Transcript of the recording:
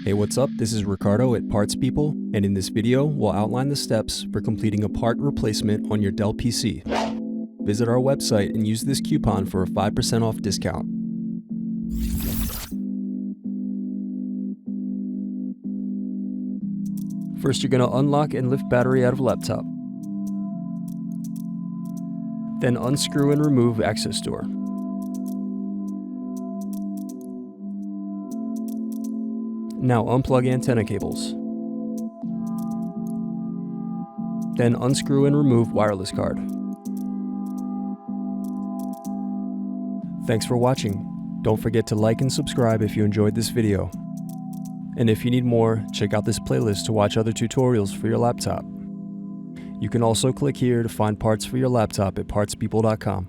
Hey, what's up? This is Ricardo at Parts People, and in this video, we'll outline the steps for completing a part replacement on your Dell PC. Visit our website and use this coupon for a 5% off discount. First, you're going to unlock and lift battery out of laptop. Then unscrew and remove access door. Now unplug antenna cables. Then unscrew and remove wireless card. Thanks for watching. Don't forget to like and subscribe if you enjoyed this video. And if you need more, check out this playlist to watch other tutorials for your laptop. You can also click here to find parts for your laptop at partspeople.com.